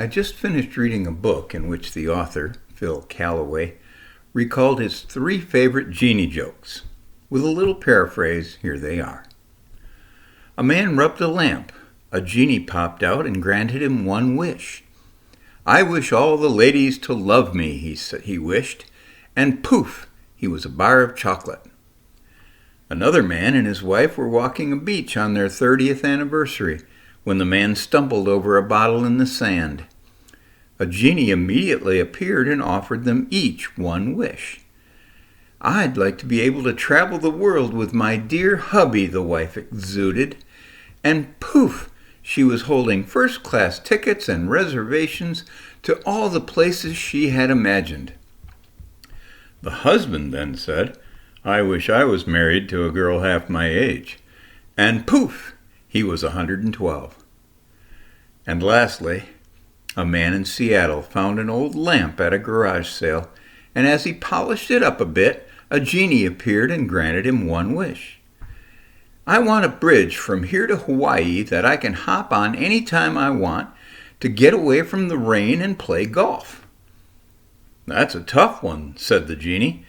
I just finished reading a book in which the author, Phil Callaway, recalled his 3 favorite genie jokes. With a little paraphrase, here they are. A man rubbed a lamp. A genie popped out and granted him 1 wish. I wish all the ladies to love me, he wished, and poof, he was a bar of chocolate. Another man and his wife were walking a beach on their 30th anniversary when the man stumbled over a bottle in the sand. A genie immediately appeared and offered them each 1 wish. I'd like to be able to travel the world with my dear hubby, the wife exuded, and poof, she was holding first-class tickets and reservations to all the places she had imagined. The husband then said, I wish I was married to a girl half my age, and poof, he was 112. And lastly, a man in Seattle found an old lamp at a garage sale, and as he polished it up a bit, a genie appeared and granted him 1 wish. I want a bridge from here to Hawaii that I can hop on any time I want to get away from the rain and play golf. That's a tough one, said the genie.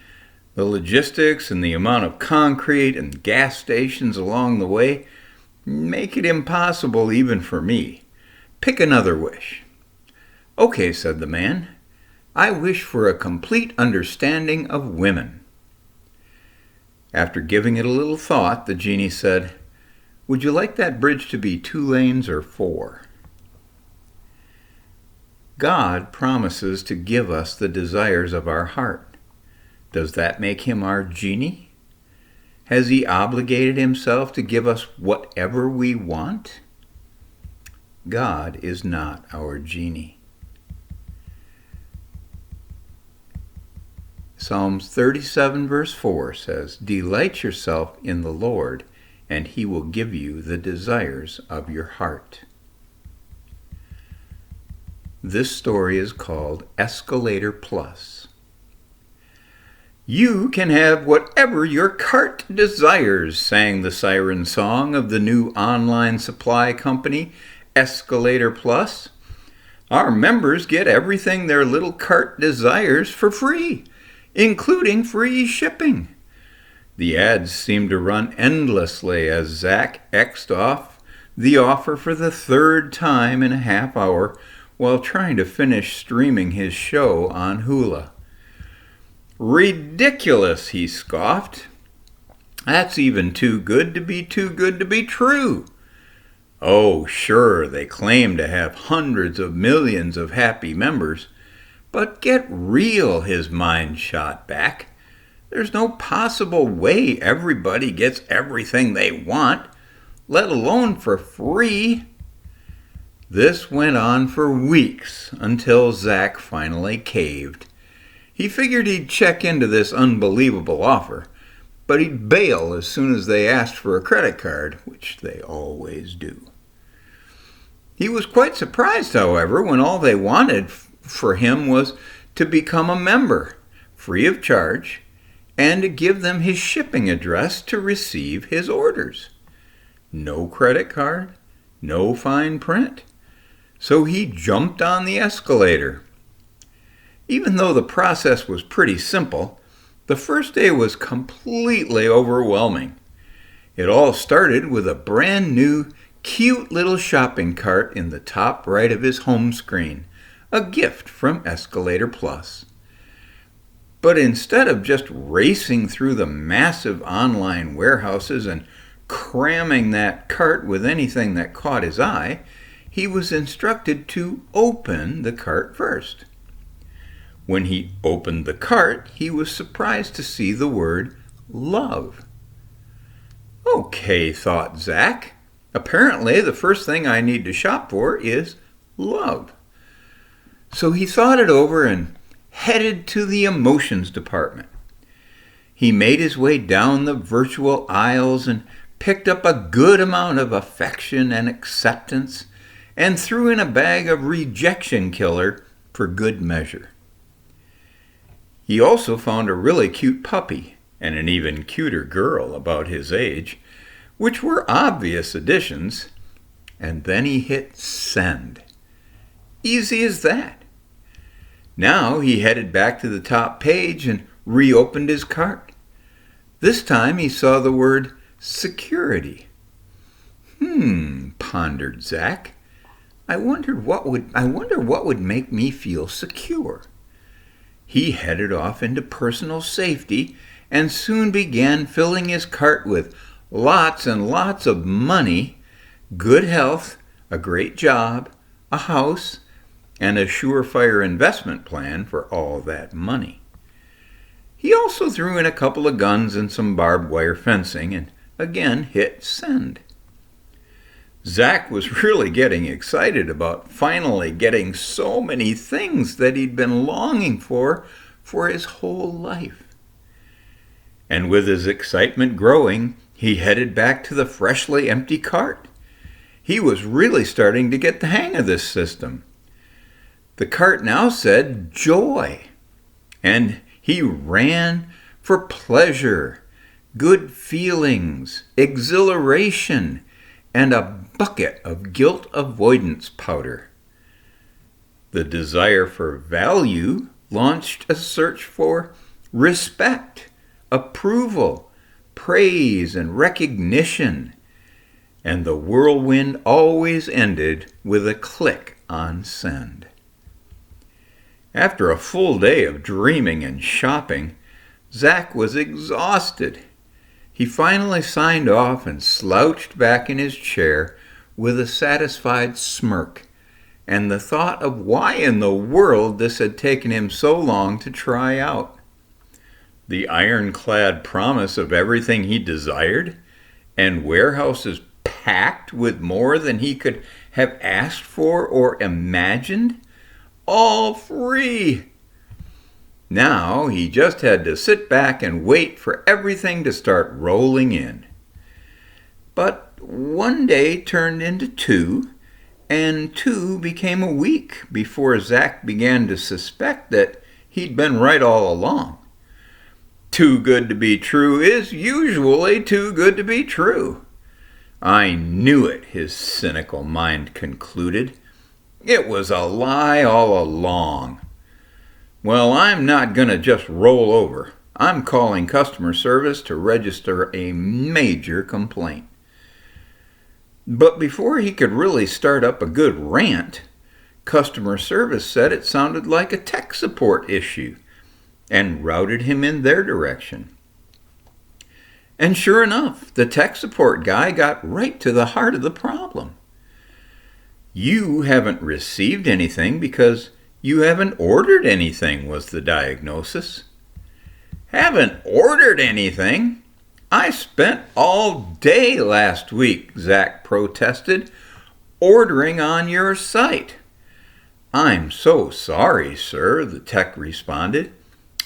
The logistics and the amount of concrete and gas stations along the way make it impossible even for me. Pick another wish. Okay, said the man. I wish for a complete understanding of women. After giving it a little thought, the genie said, Would you like that bridge to be 2 lanes or 4? God promises to give us the desires of our heart. Does that make him our genie? Has he obligated himself to give us whatever we want? God is not our genie. Psalms 37 verse 4 says, Delight yourself in the Lord, and he will give you the desires of your heart. This story is called Escalator Plus. You can have whatever your cart desires, sang the siren song of the new online supply company, Escalator Plus. Our members get everything their little cart desires for free, including free shipping. The ads seemed to run endlessly as Zach X'd off the offer for the 3rd time in a half hour while trying to finish streaming his show on Hula. Ridiculous, he scoffed. That's even too good to be true. Oh, sure, they claim to have hundreds of millions of happy members, but get real, his mind shot back. There's no possible way everybody gets everything they want, let alone for free. This went on for weeks until Zach finally caved. He figured he'd check into this unbelievable offer, but he'd bail as soon as they asked for a credit card, which they always do. He was quite surprised, however, when all they wanted for him was to become a member, free of charge, and to give them his shipping address to receive his orders. No credit card, no fine print. So he jumped on the escalator. Even though the process was pretty simple, the first day was completely overwhelming. It all started with a brand new, cute little shopping cart in the top right of his home screen, a gift from Escalator Plus. But instead of just racing through the massive online warehouses and cramming that cart with anything that caught his eye, he was instructed to open the cart first. When he opened the cart, he was surprised to see the word love. Okay, thought Zach. Apparently the first thing I need to shop for is love. So he thought it over and headed to the emotions department. He made his way down the virtual aisles and picked up a good amount of affection and acceptance and threw in a bag of rejection killer for good measure. He also found a really cute puppy and an even cuter girl about his age, which were obvious additions, and then he hit send. Easy as that. Now he headed back to the top page and reopened his cart. This time he saw the word security. Pondered Zack. I wonder what would make me feel secure. He headed off into personal safety and soon began filling his cart with lots and lots of money, good health, a great job, a house, and a surefire investment plan for all that money. He also threw in a couple of guns and some barbed wire fencing and again hit send. Zack was really getting excited about finally getting so many things that he'd been longing for his whole life. And with his excitement growing, he headed back to the freshly empty cart. He was really starting to get the hang of this system. The cart now said joy, and he ran for pleasure, good feelings, exhilaration, and a bucket of guilt avoidance powder. The desire for value launched a search for respect, approval, praise, and recognition, and the whirlwind always ended with a click on send. After a full day of dreaming and shopping, Zack was exhausted. He finally signed off and slouched back in his chair with a satisfied smirk and the thought of why in the world this had taken him so long to try out. The ironclad promise of everything he desired and warehouses packed with more than he could have asked for or imagined, all free. Now he just had to sit back and wait for everything to start rolling in. But one day turned into two, and two became a week before Zack began to suspect that he'd been right all along. Too good to be true is usually too good to be true. I knew it, his cynical mind concluded. It was a lie all along. Well, I'm not going to just roll over. I'm calling customer service to register a major complaint. But before he could really start up a good rant, customer service said it sounded like a tech support issue and routed him in their direction. And sure enough, the tech support guy got right to the heart of the problem. You haven't received anything because you haven't ordered anything, was the diagnosis. Haven't ordered anything? I spent all day last week, Zack protested, ordering on your site. I'm so sorry, sir, the tech responded.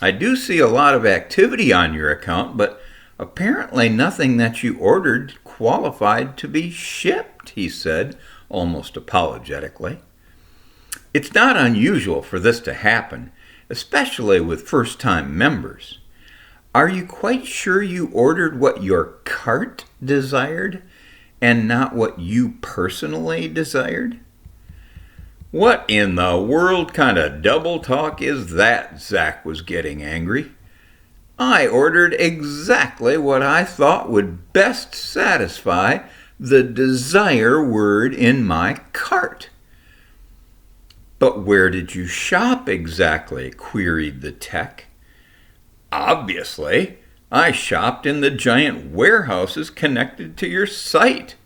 I do see a lot of activity on your account, but apparently nothing that you ordered qualified to be shipped, he said, almost apologetically. It's not unusual for this to happen, especially with first-time members. Are you quite sure you ordered what your cart desired and not what you personally desired? What in the world kind of double talk is that? Zack was getting angry. I ordered exactly what I thought would best satisfy the desire word in my cart. But where did you shop exactly? Queried the tech. Obviously, I shopped in the giant warehouses connected to your site,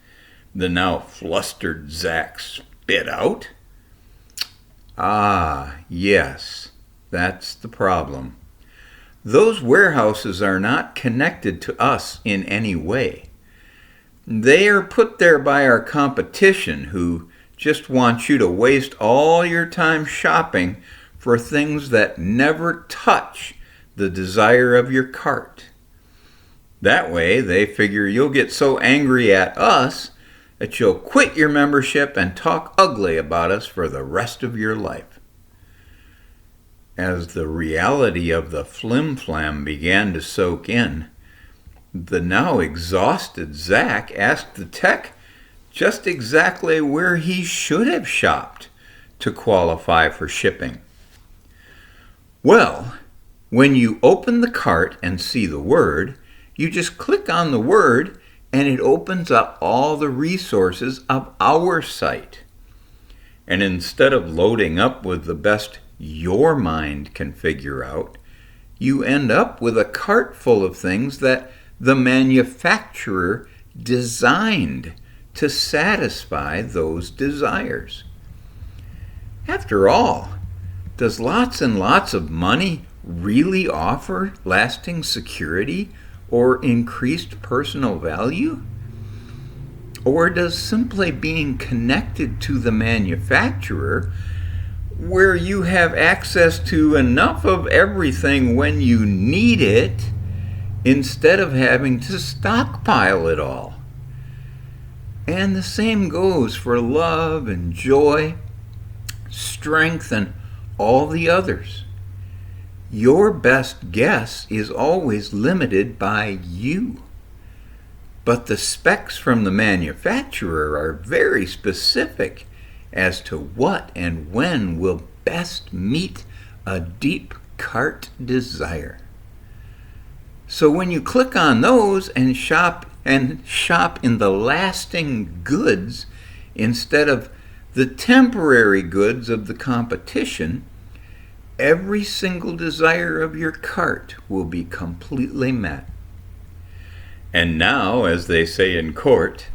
the now flustered Zack spit out. Ah, yes, that's the problem. Those warehouses are not connected to us in any way. They are put there by our competition, who just want you to waste all your time shopping for things that never touch the desire of your cart. That way, they figure you'll get so angry at us that you'll quit your membership and talk ugly about us for the rest of your life. As the reality of the flim-flam began to soak in, the now exhausted Zack asked the tech just exactly where he should have shopped to qualify for shipping? Well, when you open the cart and see the word, you just click on the word and it opens up all the resources of our site. And instead of loading up with the best your mind can figure out, you end up with a cart full of things that the manufacturer designed to satisfy those desires. After all, does lots and lots of money really offer lasting security or increased personal value? Or does simply being connected to the manufacturer, where you have access to enough of everything when you need it, instead of having to stockpile it all? And the same goes for love and joy, strength, and all the others. Your best guess is always limited by you. But the specs from the manufacturer are very specific as to what and when will best meet a deep cart desire. So when you click on those and shop in the lasting goods instead of the temporary goods of the competition, every single desire of your cart will be completely met. And now, as they say in court,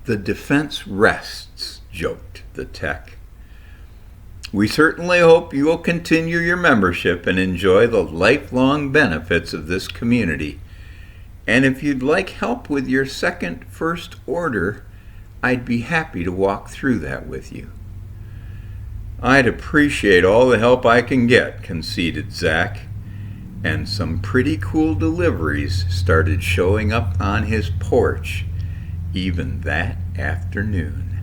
the defense rests, joked the tech. We certainly hope you will continue your membership and enjoy the lifelong benefits of this community. And if you'd like help with your second first order, I'd be happy to walk through that with you. I'd appreciate all the help I can get, conceded Zach, and some pretty cool deliveries started showing up on his porch even that afternoon.